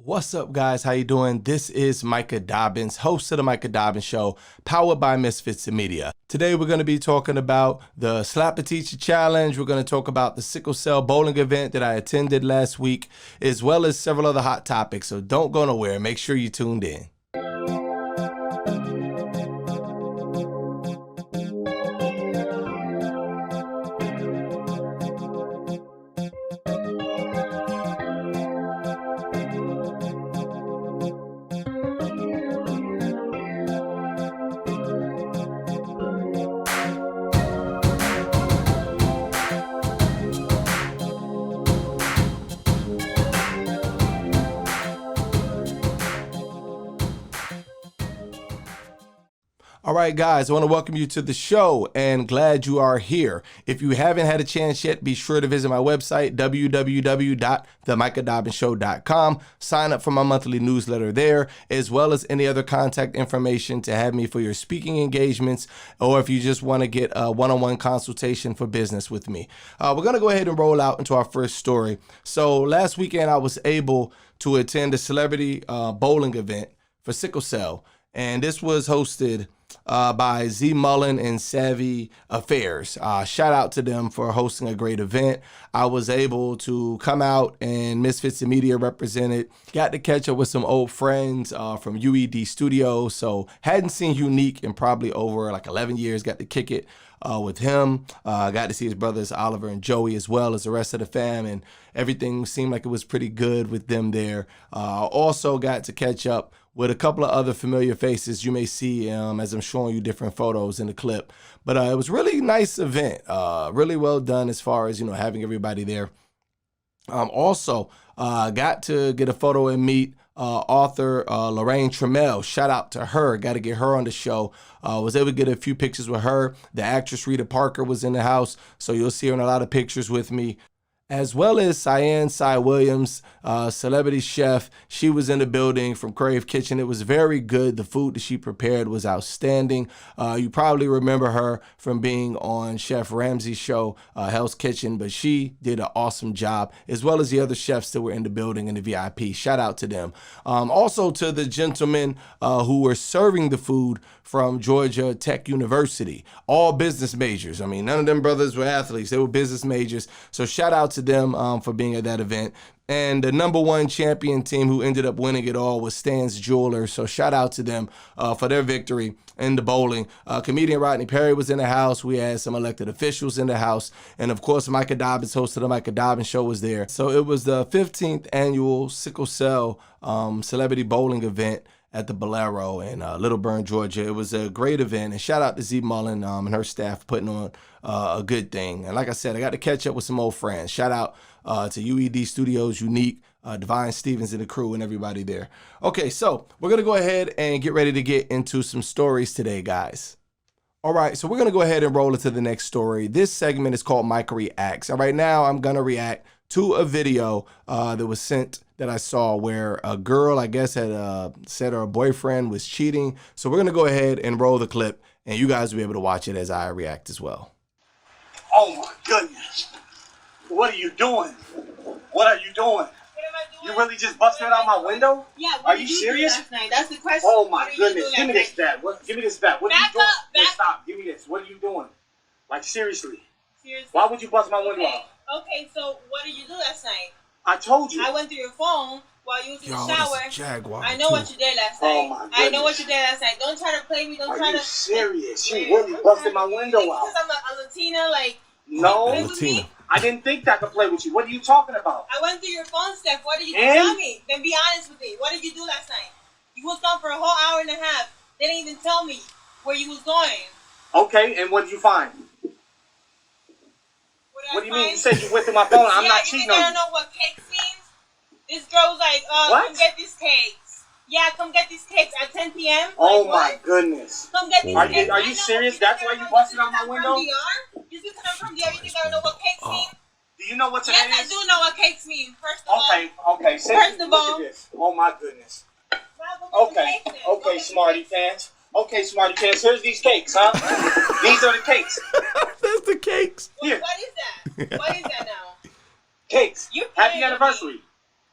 What's up, guys? How you doing? This is Micah Dobbins, host of the Micah Dobbins Show, powered by Misfits Media. Today, we're going to be talking about the Slap a Teacher Challenge. We're going to talk about the Sickle Cell bowling event that I attended last week, as well as several other hot topics. So don't go nowhere. Make sure you tuned in. All right, guys, I want to welcome you to the show and glad you are here. If you haven't had a chance yet, be sure to visit my website, www.themicahdobbinsshow.com. Sign up for my monthly newsletter there, as well as any other contact information to have me for your speaking engagements, or if you just want to get a one-on-one consultation for business with me. We're going to go ahead and roll out into our first story. So last weekend, I was able to attend a celebrity bowling event for Sickle Cell, and this was hosted by Z Mullen and Savvy Affairs. Shout out to them for hosting a great event. I was able to come out and Misfits Media represented. Got to catch up with some old friends from UED Studios. So hadn't seen Unique in probably over like 11 years. Got to kick it with him. Got to see his brothers Oliver and Joey, as well as the rest of the fam, and everything seemed like it was pretty good with them there. Also got to catch up with a couple of other familiar faces you may see as I'm showing you different photos in the clip. But it was really nice event, really well done as far as, having everybody there. Also, got to get a photo and meet author Lorraine Trammell. Shout out to her. Got to get her on the show. Was able to get a few pictures with her. The actress Rita Parker was in the house, so you'll see her in a lot of pictures with me, as well as Cyan Cy Williams, celebrity chef. She was in the building from Crave Kitchen. It was very good. The food that she prepared was outstanding. You probably remember her from being on Chef Ramsay's show, Hell's Kitchen, but she did an awesome job, as well as the other chefs that were in the building in the VIP. Shout out to them. Also to the gentlemen who were serving the food from Georgia Tech University, all business majors. I mean, none of them brothers were athletes. They were business majors. So shout out to them for being at that event. And the number one champion team who ended up winning it all was Stan's Jewelers. So shout out to them for their victory in the bowling. Comedian Rodney Perry was in the house. We had some elected officials in the house. And of course, Micah Dobbins, host of the Micah Dobbins Show, was there. So it was the 15th annual Sickle Cell celebrity bowling event at the Bolero in Little Bern, Georgia. It was a great event, and shout out to Z Mullen and her staff putting on a good thing. And like I said, I got to catch up with some old friends. Shout out to UED Studios, Unique, Divine Stevens and the crew and everybody there. Okay, so we're going to go ahead and get ready to get into some stories today, guys. All right, so we're going to go ahead and roll into the next story. This segment is called Micah Reacts. And right now, I'm going to react to a video that was sent that I saw where a girl, I guess, had said her boyfriend was cheating. So we're going to go ahead and roll the clip, and you guys will be able to watch it as I react as well. Oh, my goodness. What are you doing? What are you doing? What am I doing? You really just busted it out my window? Yeah. Are you serious? Last night? That's the question. Oh, my goodness. Give me this bat. Give me this bat. What are you doing? Back Stop. Give me this. What are you doing? Like, seriously. Seriously? Why would you bust my window out? Okay, so what did you do last night? I told you. I went through your phone while you was in the shower. Jaguar, I know what you did last night. Oh, my goodness. I know what you did last night. Don't try to play me. Don't try to. Are you serious? You really busted my window out. Because I'm a Latina, like. No. Latina. I didn't think I could play with you. What are you talking about? I went through your phone, Steph. What did you And? tell me? Then be honest with me. What did you do last night? You was gone for a whole hour and a half. They didn't even tell me where you was going. Okay, and what did you find? What do you mean? You said you went through my phone. I'm not cheating on you. I don't know what cakes means. This girl's like, What? come get these cakes. Yeah, come get these cakes at 10 p.m. Oh, like, my what? goodness. Come get these Are cakes. you serious? That's why you busted out my window? You think I'm from DR? You think I don't know what cakes mean? Do you know what today Yes, I is? do know what cakes mean. First of all. Okay. First of all. Look at this. Oh, my goodness. Well, Okay, smarty pants. Okay, smarty pants. Here's these cakes, huh? These are the cakes. That's the cakes. What is that? What is that now? Cakes. You're Happy playing with anniversary.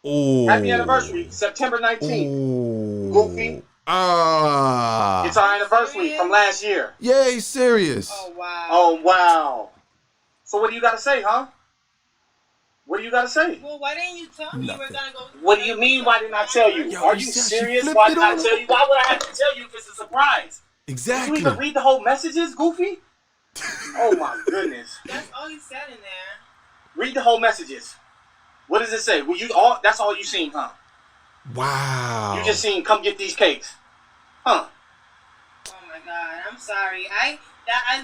Oh. Happy anniversary, September 19th. Goofy. It's our anniversary from last year. Yeah, he's serious. Oh, wow. Oh, wow. So what do you got to say, huh? What do you got to say? Well, why didn't you tell me you were going to go? What do you mean, why didn't I tell you? Yo, Are you serious? Why didn't I tell you? Why would I have to tell you if it's a surprise? Exactly. Did you even read the whole messages, Goofy? Oh, my goodness. That's all he said in there. Read the whole messages. What does it say? Well, that's all you seen, huh? Wow. You just seen, come get these cakes. Huh? Oh, my God. I'm sorry. I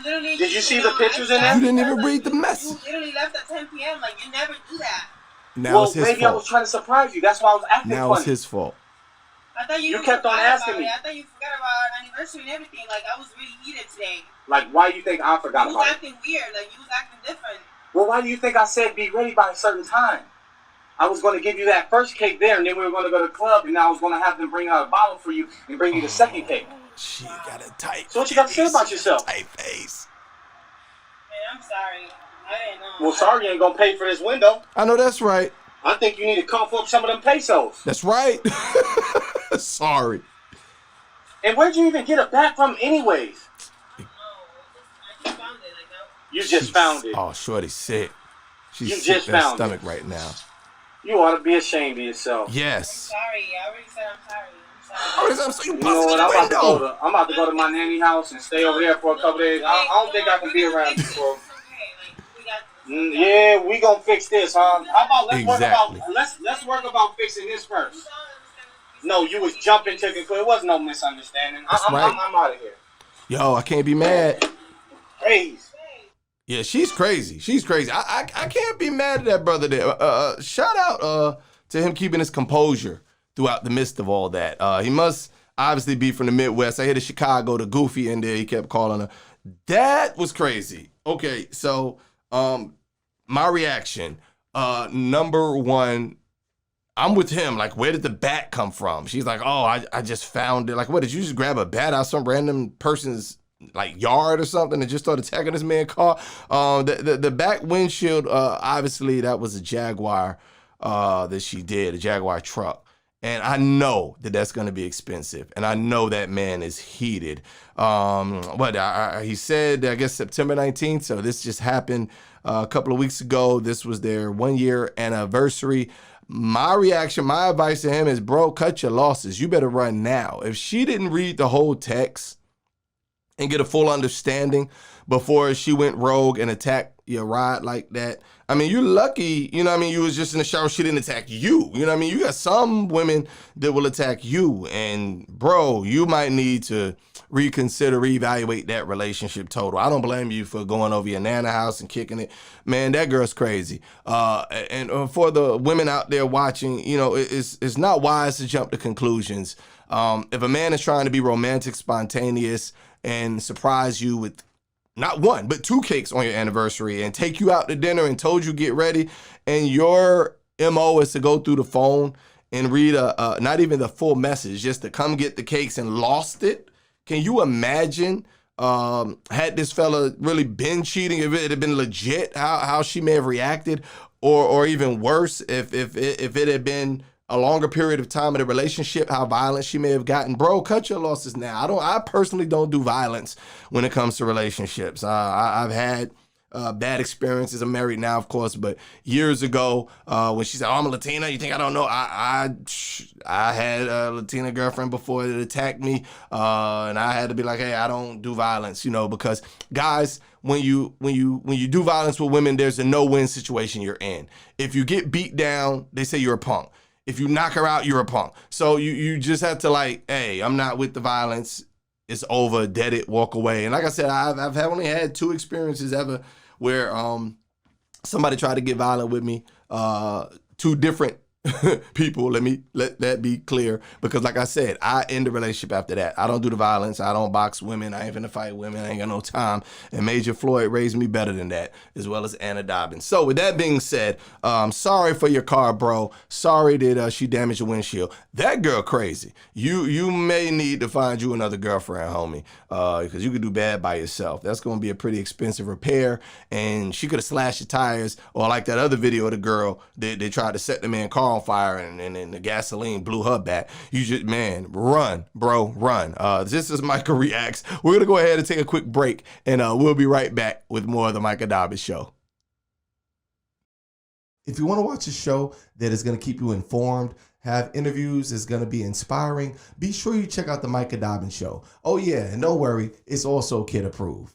literally... Did you see the pictures in there? You didn't even read the message. You literally left at 10 p.m. Like, you never do that. Now it's his maybe fault. I was trying to surprise you. That's why I was acting Now funny. it's his fault. I thought you kept on asking me. I thought you forgot about our anniversary and everything. Like, I was really heated today. Like, why do you think I forgot You about was it? acting weird. Like, you was acting different. Well, why do you think I said be ready by a certain time? I was going to give you that first cake there, and then we were going to go to the club, and I was going to have them bring out a bottle for you and bring you the second cake. She got a tight So what you got to say about yourself? tight face. Man, I'm sorry. I didn't know. Well, sorry you ain't going to pay for this window. I know that's right. I think you need to cough up some of them pesos. That's right. Sorry. And where'd you even get it back from anyways? I just found it. Like, You just found it. Oh, shorty's sick. She's You sick just in her found stomach right now. You ought to be ashamed of yourself. Yes. sorry. I already said I'm sorry. Oh, so you You know busted what? the window. I'm about to go to my nanny house and stay over there for a couple days. I don't think I can be around you for. Yeah, we gonna fix this, huh? How about let's work about fixing this first. No, you was jumping to conclusion. It was no misunderstanding. I'm out of here. Yo, I can't be mad. Crazy. Yeah, she's crazy. She's crazy. I can't be mad at that brother there. Shout out to him keeping his composure throughout the midst of all that. He must obviously be from the Midwest. I hear the Chicago, the Goofy in there. He kept calling her. That was crazy. Okay, so my reaction, number one, I'm with him. Like, where did the bat come from? She's like, oh, I just found it. Like, what, did you just grab a bat out of some random person's like yard or something and just started attacking this man's car? The back windshield, obviously that was a Jaguar that she did, a Jaguar truck. And I know that that's going to be expensive. And I know that man is heated. He said, I guess, September 19th. So this just happened a couple of weeks ago. This was their 1-year anniversary. My reaction, my advice to him is, bro, cut your losses. You better run now. If she didn't read the whole text and get a full understanding before she went rogue and attacked your ride like that, I mean, you're lucky, you know what I mean? You was just in the shower, she didn't attack you. You know what I mean? You got some women that will attack you. And bro, you might need to reconsider, reevaluate that relationship total. I don't blame you for going over your nana house and kicking it. Man, that girl's crazy. And for the women out there watching, you know, it's not wise to jump to conclusions. If a man is trying to be romantic, spontaneous, and surprise you with not one, but 2 cakes on your anniversary and take you out to dinner and told you get ready, and your MO is to go through the phone and read not even the full message, just to come get the cakes and lost it. Can you imagine had this fella really been cheating, if it had been legit, how she may have reacted, or even worse, if it had been a longer period of time in a relationship, how violent she may have gotten? Bro, cut your losses now. I personally don't do violence when it comes to relationships. I've had bad experiences. I'm married now, of course, but years ago, when she said, oh, I'm a Latina, you think I don't know? I had a Latina girlfriend before that attacked me, and I had to be like, hey, I don't do violence, you know, because guys, when you do violence with women, there's a no-win situation you're in. If you get beat down, they say you're a punk. If you knock her out, you're a punk. So you just have to, like, hey, I'm not with the violence. It's over, dead it, walk away. And like I said, I've only had 2 experiences ever where somebody tried to get violent with me. 2 different people, let that be clear, because like I said, I end the relationship after that. I don't do the violence. I don't box women. I ain't finna fight women. I ain't got no time. And Major Floyd raised me better than that, as well as Anna Dobbins. So with that being said, sorry for your car, bro. Sorry that she damaged your windshield. That girl crazy. You may need to find you another girlfriend, homie, because you could do bad by yourself. That's gonna be a pretty expensive repair, and she could have slashed your tires, or like that other video of the girl that they tried to set the man's car car on fire and the gasoline blew her back. You just, man, run, bro, run. This is Micah Reacts. We're going to go ahead and take a quick break, and we'll be right back with more of the Micah Dobbins Show. If you want to watch a show that is going to keep you informed, have interviews, is going to be inspiring, be sure you check out the Micah Dobbins Show. Oh yeah, and don't worry, it's also kid approved.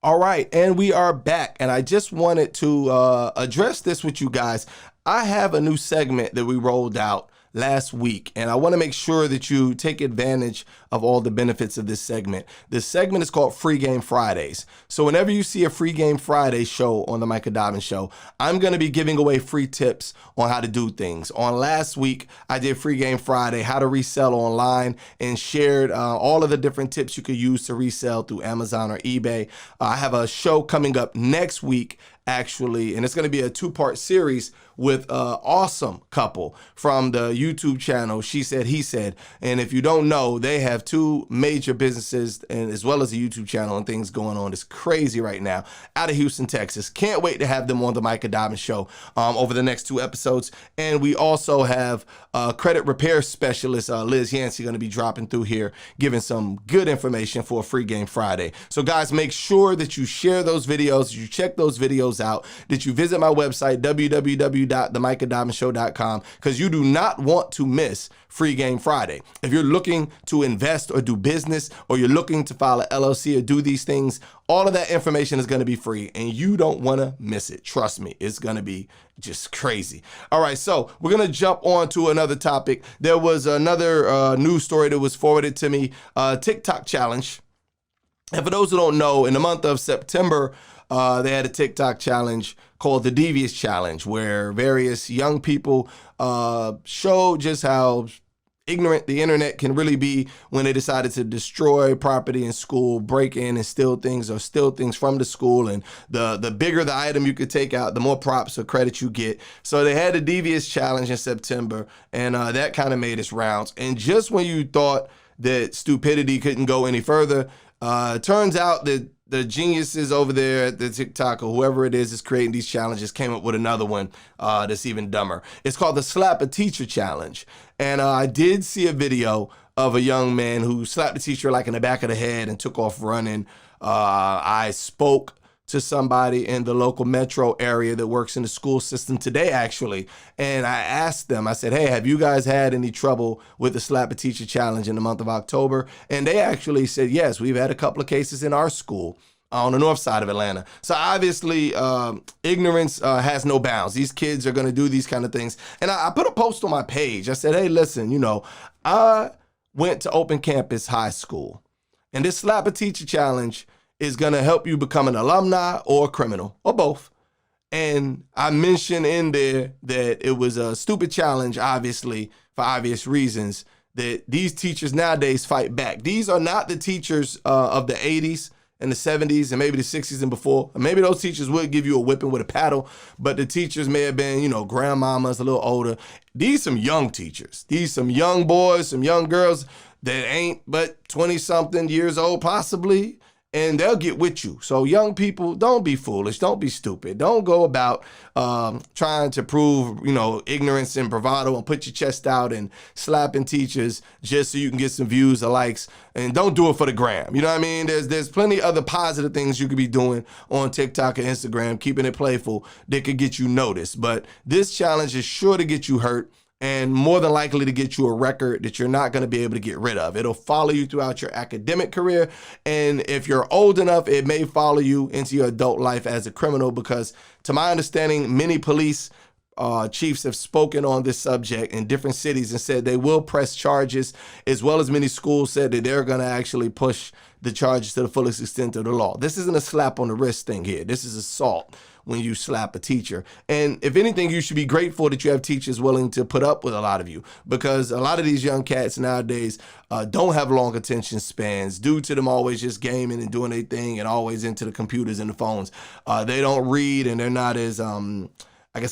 All right, and we are back, and I just wanted to address this with you guys. I have a new segment that we rolled out last week, and I want to make sure that you take advantage of all the benefits of this segment. This segment is called Free Game Fridays. So whenever you see a Free Game Friday show on the Micah Dobbins Show, I'm going to be giving away free tips on how to do things. On last week, I did Free Game Friday, how to resell online, and shared all of the different tips you could use to resell through Amazon or eBay. I have a show coming up next week, actually, and it's going to be a two-part series with an awesome couple from the YouTube channel, She Said, He Said. And if you don't know, they have two major businesses and as well as a YouTube channel and things going on. It's crazy right now out of Houston, Texas. Can't wait to have them on the Micah Dobbins Show over the next 2 episodes. And we also have credit repair specialist Liz Yancey going to be dropping through here, giving some good information for a Free Game Friday. So guys, make sure that you share those videos, you check those videos out, that you visit my website, www.themicahdobbinsshow.com, because you do not want to miss Free Game Friday. If you're looking to invest or do business, or you're looking to file an LLC or do these things, all of that information is going to be free, and you don't want to miss it. Trust me, it's going to be just crazy. All right, so we're going to jump on to another topic. There was another news story that was forwarded to me, TikTok challenge. And for those who don't know, in the month of September, they had a TikTok challenge called the Devious Challenge, where various young people showed just how ignorant the internet can really be when they decided to destroy property in school, break in and steal things or steal things from the school. And the bigger the item you could take out, the more props or credit you get. So they had a Devious Challenge in September, and that kind of made its rounds. And just when you thought that stupidity couldn't go any further, turns out that the geniuses over there at the TikTok or whoever it is creating these challenges came up with another one that's even dumber. It's called the Slap a Teacher Challenge. And I did see a video of a young man who slapped the teacher like in the back of the head and took off running. I spoke to somebody in the local metro area that works in the school system today, actually. And I asked them, I said, hey, have you guys had any trouble with the Slap a Teacher Challenge in the month of October? And they actually said, yes, we've had a couple of cases in our school on the north side of Atlanta. So obviously, ignorance has no bounds. These kids are going to do these kind of things. And I put a post on my page. I said, hey, listen, I went to Open Campus High School, and this Slap a Teacher Challenge is going to help you become an alumni or a criminal, or both. And I mentioned in there that it was a stupid challenge, obviously, for obvious reasons, that these teachers nowadays fight back. These are not the teachers of the 80s and the 70s and maybe the 60s and before. Maybe those teachers would give you a whipping with a paddle, but the teachers may have been, grandmamas, a little older. These some young teachers. These some young boys, some young girls that ain't but 20-something years old, possibly, and they'll get with you. So young people, don't be foolish. Don't be stupid. Don't go about trying to prove, ignorance and bravado and put your chest out and slapping teachers just so you can get some views or likes. And don't do it for the gram. You know what I mean? There's plenty other positive things you could be doing on TikTok and Instagram, keeping it playful, that could get you noticed. But this challenge is sure to get you hurt, and more than likely to get you a record that you're not going to be able to get rid of. It'll follow you throughout your academic career. And if you're old enough, it may follow you into your adult life as a criminal, because to my understanding, many police chiefs have spoken on this subject in different cities and said they will press charges, as well as many schools said that they're going to actually push the charges to the fullest extent of the law. This isn't a slap on the wrist thing here. This is assault when you slap a teacher. And if anything, you should be grateful that you have teachers willing to put up with a lot of you, because a lot of these young cats nowadays don't have long attention spans due to them always just gaming and doing their thing and always into the computers and the phones. They don't read, and they're not as,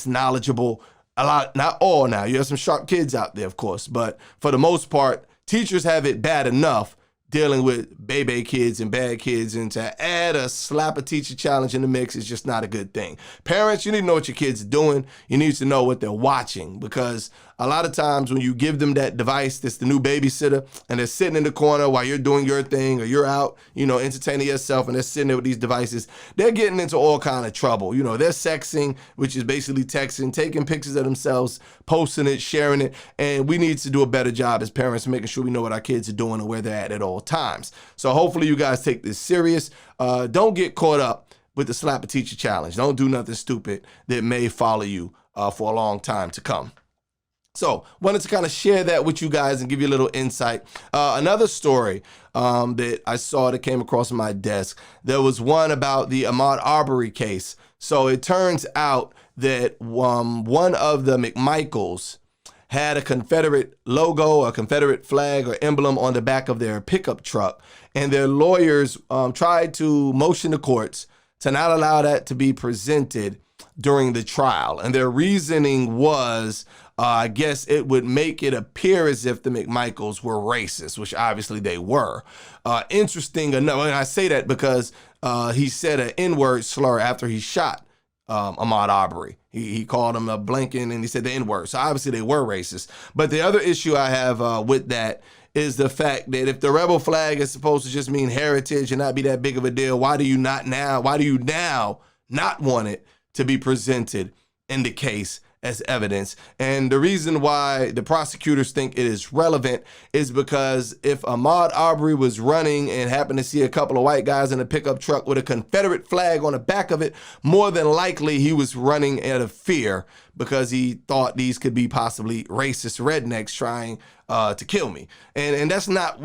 knowledgeable. A lot, not all now. You have some sharp kids out there, of course, but for the most part, teachers have it bad enough dealing with baby kids and bad kids, and to add a slap a teacher challenge in the mix is just not a good thing. Parents, you need to know what your kids are doing. You need to know what they're watching, because a lot of times when you give them that device that's the new babysitter and they're sitting in the corner while you're doing your thing or you're out, entertaining yourself, and they're sitting there with these devices, they're getting into all kind of trouble. They're sexing, which is basically texting, taking pictures of themselves, posting it, sharing it, and we need to do a better job as parents making sure we know what our kids are doing and where they're at all times. So hopefully you guys take this serious. Don't get caught up with the slap a teacher challenge. Don't do nothing stupid that may follow you for a long time to come. So wanted to kind of share that with you guys and give you a little insight. Another story that I saw that came across my desk, there was one about the Ahmaud Arbery case. So it turns out that one of the McMichaels had a Confederate logo, a Confederate flag or emblem on the back of their pickup truck. And their lawyers tried to motion the courts to not allow that to be presented during the trial. And their reasoning was, I guess it would make it appear as if the McMichaels were racist, which obviously they were. Interesting enough, and I say that because he said an N-word slur after he shot Ahmaud Arbery. He called him a blanking and he said the N-word. So obviously they were racist. But the other issue I have with that is the fact that if the rebel flag is supposed to just mean heritage and not be that big of a deal, why do you now not want it to be presented in the case as evidence? And the reason why the prosecutors think it is relevant is because if Ahmaud Arbery was running and happened to see a couple of white guys in a pickup truck with a Confederate flag on the back of it, more than likely he was running out of fear because he thought these could be possibly racist rednecks trying to kill me. And that's not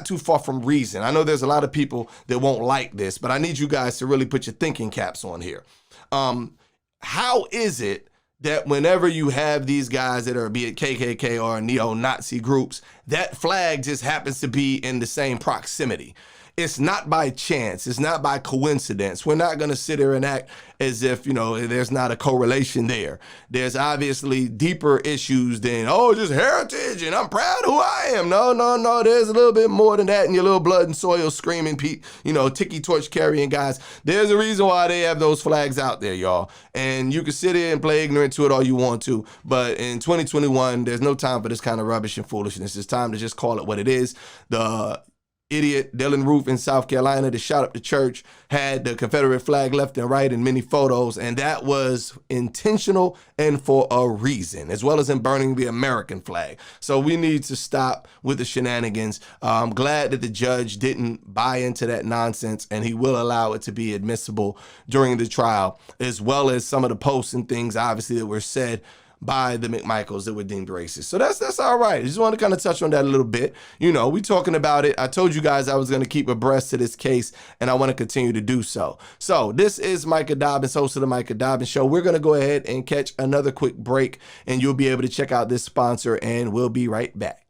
too far from reason. I know there's a lot of people that won't like this, but I need you guys to really put your thinking caps on here. How is it that whenever you have these guys that are, be it KKK or neo-Nazi groups, that flag just happens to be in the same proximity? It's not by chance. It's not by coincidence. We're not going to sit here and act as if, there's not a correlation there. There's obviously deeper issues than, just heritage and I'm proud of who I am. No. There's a little bit more than that in your little blood and soil screaming, tiki torch carrying guys. There's a reason why they have those flags out there, y'all. And you can sit here and play ignorant to it all you want to. But in 2021, there's no time for this kind of rubbish and foolishness. It's time to just call it what it is. The idiot Dylan Roof in South Carolina that shot up the church had the Confederate flag left and right in many photos, and that was intentional and for a reason, as well as in burning the American flag. So we need to stop with the shenanigans. I'm glad that the judge didn't buy into that nonsense, and he will allow it to be admissible during the trial, as well as some of the posts and things obviously that were said by the McMichaels that were deemed racist. So that's all right. I just want to kind of touch on that a little bit. We talking about it. I told you guys I was going to keep abreast to this case, and I want to continue to do so. So this is Micah Dobbins, host of the Micah Dobbins Show. We're going to go ahead and catch another quick break, and you'll be able to check out this sponsor, and we'll be right back.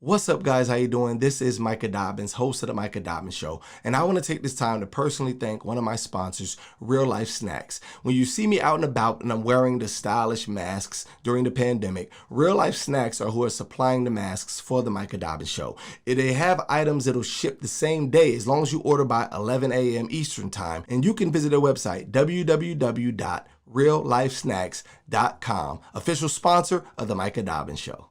What's up, guys? How you doing? This is Micah Dobbins, host of the Micah Dobbins Show, and I want to take this time to personally thank one of my sponsors, Real Life Snacks. When you see me out and about and I'm wearing the stylish masks during the pandemic, Real Life Snacks are who are supplying the masks for the Micah Dobbins Show. They have items that'll ship the same day as long as you order by 11 a.m. Eastern Time, and you can visit their website, www.reallifesnacks.com, official sponsor of the Micah Dobbins Show.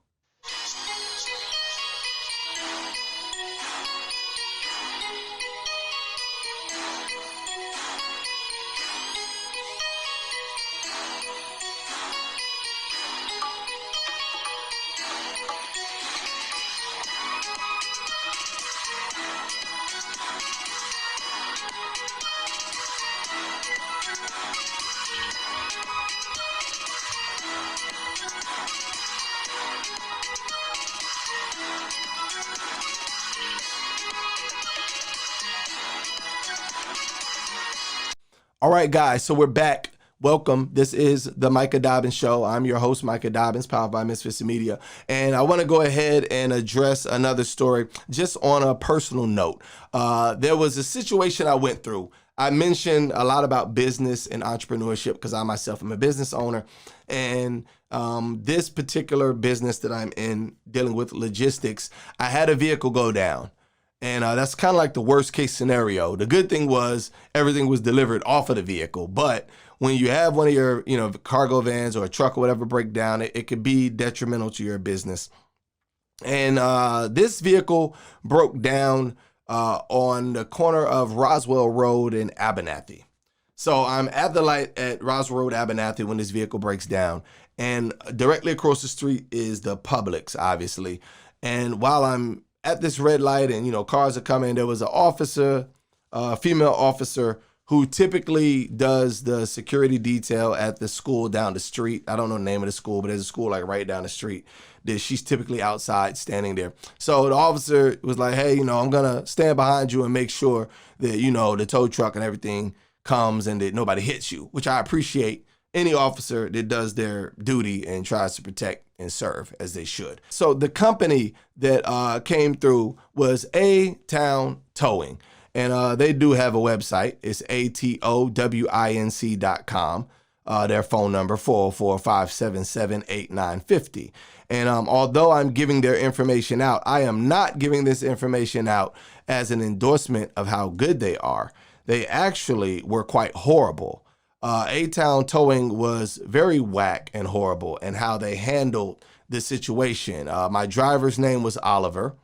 All right, guys, so we're back. Welcome. This is the Micah Dobbins Show. I'm your host, Micah Dobbins, powered by Misfits Media. And I want to go ahead and address another story just on a personal note. There was a situation I went through. I mentioned a lot about business and entrepreneurship because I myself am a business owner. And this particular business that I'm in, dealing with logistics, I had a vehicle go down. And that's kind of like the worst case scenario. The good thing was everything was delivered off of the vehicle. But when you have one of your, cargo vans or a truck or whatever break down, it could be detrimental to your business. And this vehicle broke down on the corner of Roswell Road and Abernathy. So I'm at the light at Roswell Road, Abernathy when this vehicle breaks down. And directly across the street is the Publix, obviously. And while I'm at this red light and, cars are coming, there was an officer, a female officer, who typically does the security detail at the school down the street. I don't know the name of the school, but there's a school like right down the street. She's typically outside standing there. So the officer was like, hey, I'm going to stand behind you and make sure that, the tow truck and everything comes and that nobody hits you, which I appreciate any officer that does their duty and tries to protect and serve as they should. So the company that came through was A-Town Towing. And they do have a website. It's ATOWINC.com. Their phone number, 404-577-8950. And although I'm giving their information out, I am not giving this information out as an endorsement of how good they are. They actually were quite horrible. A-Town Towing was very whack and horrible in how they handled the situation. My driver's name was Oliver.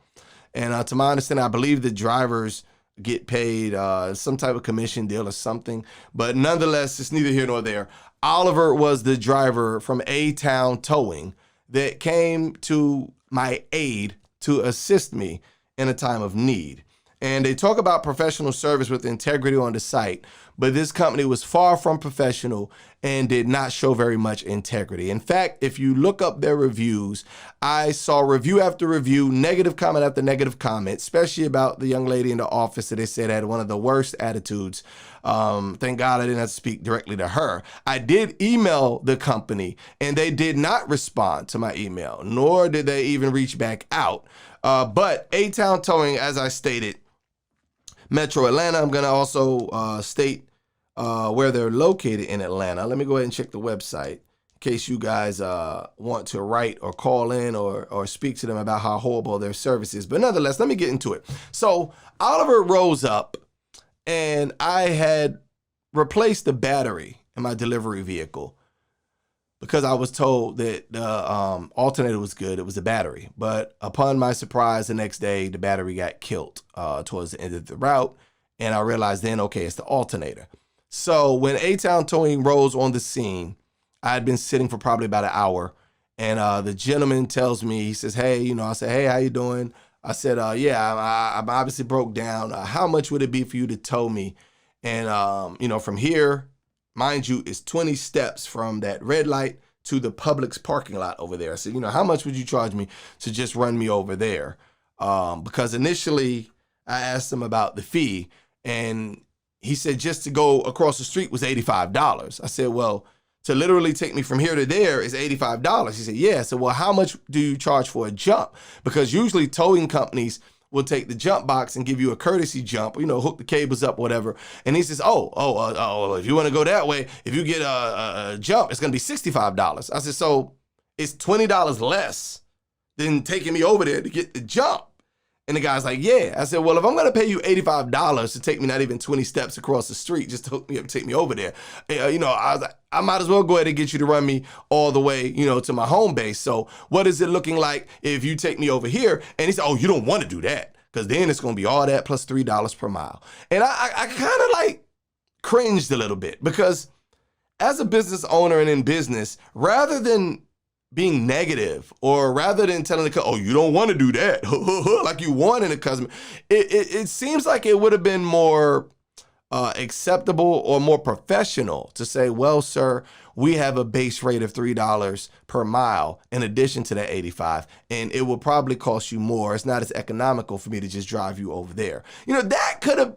And to my understanding, I believe the drivers get paid some type of commission deal or something. But nonetheless, it's neither here nor there. Oliver was the driver from A-Town Towing that came to my aid to assist me in a time of need. And they talk about professional service with integrity on the site, but this company was far from professional and did not show very much integrity. In fact, if you look up their reviews, I saw review after review, negative comment after negative comment, especially about the young lady in the office that they said had one of the worst attitudes. Thank God I didn't have to speak directly to her. I did email the company and they did not respond to my email, nor did they even reach back out. But A-Town Towing, as I stated, Metro Atlanta. I'm going to also state where they're located in Atlanta. Let me go ahead and check the website in case you guys want to write or call in or speak to them about how horrible their service is. But nonetheless, let me get into it. So Oliver rose up and I had replaced the battery in my delivery vehicle because I was told that the alternator was good. It was the battery. But upon my surprise, the next day, the battery got killed towards the end of the route. And I realized then, okay, it's the alternator. So when A-Town Towing rose on the scene, I had been sitting for probably about an hour. And the gentleman tells me, he says, hey, I said, hey, how you doing? I said, yeah, I'm obviously broke down. How much would it be for you to tow me? And, from here, mind you, it's 20 steps from that red light to the Publix parking lot over there. I said, how much would you charge me to just run me over there? Because initially I asked him about the fee and he said just to go across the street was $85. I said, well, to literally take me from here to there is $85. He said, yeah. I said, well, how much do you charge for a jump? Because usually towing companies will take the jump box and give you a courtesy jump, hook the cables up, whatever. And he says, if you want to go that way, if you get a jump, it's going to be $65. I said, so it's $20 less than taking me over there to get the jump. And the guy's like, yeah. I said, well, if I'm going to pay you $85 to take me not even 20 steps across the street just to hook me up, take me over there, I was like, I might as well go ahead and get you to run me all the way, to my home base. So what is it looking like if you take me over here? And he said, oh, you don't want to do that because then it's going to be all that plus $3 per mile. And I kind of like cringed a little bit because as a business owner and in business, rather than being negative or rather than telling the customer, oh, you don't want to do that, like you wanted a customer, it seems like it would have been more acceptable or more professional to say, well, sir, we have a base rate of $3 per mile in addition to that 85, and it will probably cost you more. It's not as economical for me to just drive you over there. That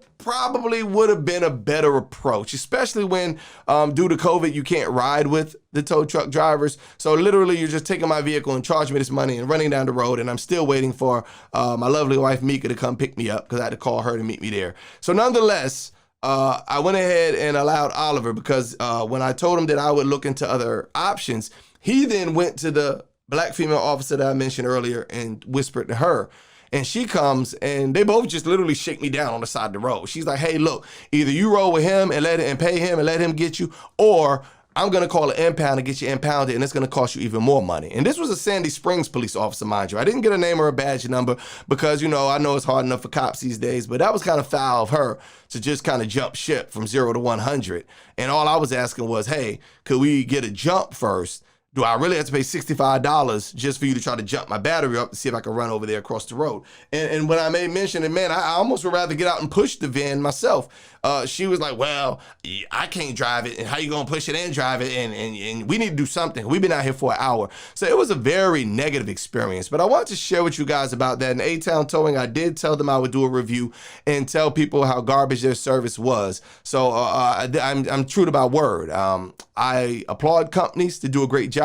would have been a better approach, especially when due to COVID, you can't ride with the tow truck drivers. So literally you're just taking my vehicle and charging me this money and running down the road. And I'm still waiting for my lovely wife, Micah, to come pick me up because I had to call her to meet me there. So nonetheless, I went ahead and allowed Oliver because when I told him that I would look into other options, he then went to the black female officer that I mentioned earlier and whispered to her. And she comes and they both just literally shake me down on the side of the road. She's like, hey, look, either you roll with him and pay him and let him get you, or I'm going to call an impound and get you impounded, and it's going to cost you even more money. And this was a Sandy Springs police officer, mind you. I didn't get a name or a badge number because, I know it's hard enough for cops these days, but that was kind of foul of her to just kind of jump ship from 0 to 100. And all I was asking was, hey, could we get a jump first? Do I really have to pay $65 just for you to try to jump my battery up to see if I can run over there across the road? And when I made mention, and man, I almost would rather get out and push the van myself. She was like, well, I can't drive it. And how you going to push it and drive it? And we need to do something. We've been out here for an hour. So it was a very negative experience. But I wanted to share with you guys about that. In A-Town Towing, I did tell them I would do a review and tell people how garbage their service was. So I'm true to my word. I applaud companies to do a great job.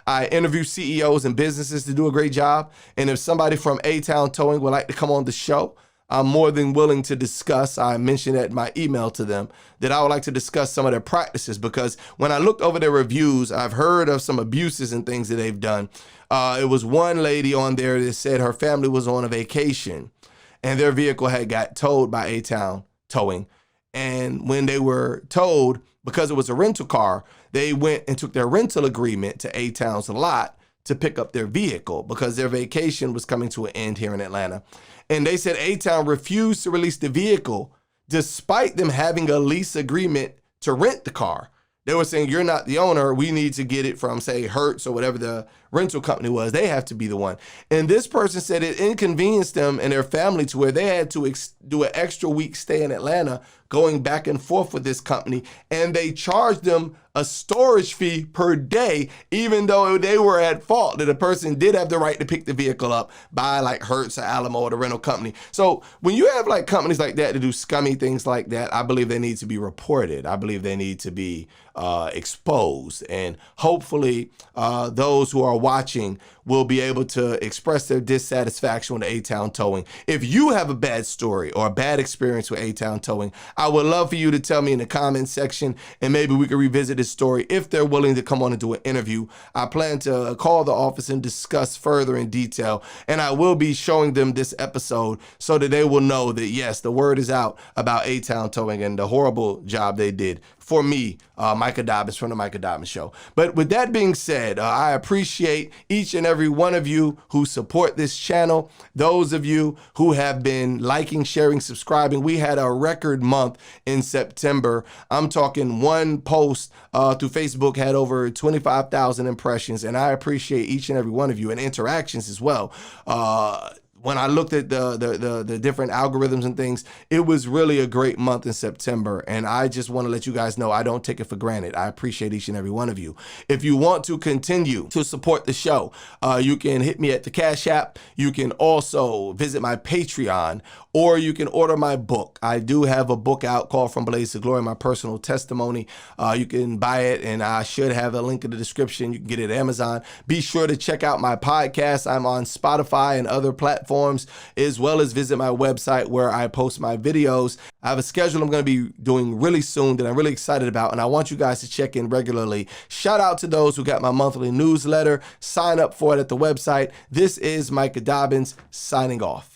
I interview CEOs and businesses to do a great job. And if somebody from A-Town Towing would like to come on the show, I'm more than willing to discuss. I mentioned that in my email to them that I would like to discuss some of their practices, because when I looked over their reviews, I've heard of some abuses and things that they've done. It was one lady on there that said her family was on a vacation and their vehicle had got towed by A-Town Towing. And when they were towed, because it was a rental car, they went and took their rental agreement to A-Town's lot to pick up their vehicle because their vacation was coming to an end here in Atlanta. And they said A-Town refused to release the vehicle despite them having a lease agreement to rent the car. They were saying, you're not the owner. We need to get it from, say, Hertz or whatever the rental company was. They have to be the one. And this person said it inconvenienced them and their family to where they had to do an extra week stay in Atlanta going back and forth with this company. And they charged them a storage fee per day, even though they were at fault, that the person did have the right to pick the vehicle up by like Hertz or Alamo or the rental company. So when you have like companies like that to do scummy things like that, I believe they need to be reported. I believe they need to be exposed. And hopefully those who are watching will be able to express their dissatisfaction with A-Town Towing. If you have a bad story or a bad experience with A-Town Towing, I would love for you to tell me in the comments section, and maybe we can revisit this story if they're willing to come on and do an interview. I plan to call the office and discuss further in detail, and I will be showing them this episode so that they will know that, yes, the word is out about A-Town Towing and the horrible job they did. For me, Micah Dobbins from the Micah Dobbins Show. But with that being said, I appreciate each and every one of you who support this channel. Those of you who have been liking, sharing, subscribing. We had a record month in September. I'm talking one post through Facebook had over 25,000 impressions, and I appreciate each and every one of you and interactions as well. When I looked at the different algorithms and things, it was really a great month in September. And I just want to let you guys know I don't take it for granted. I appreciate each and every one of you. If you want to continue to support the show, you can hit me at the Cashapp. You can also visit my Patreon, or you can order my book. I do have a book out called From Blaze to Glory, my personal testimony. You can buy it, and I should have a link in the description. You can get it at Amazon. Be sure to check out my podcast. I'm on Spotify and other platforms, as well as visit my website where I post my videos. I have a schedule I'm going to be doing really soon that I'm really excited about, and I want you guys to check in regularly. Shout out to those who got my monthly newsletter. Sign up for it at the website. This is Micah Dobbins signing off.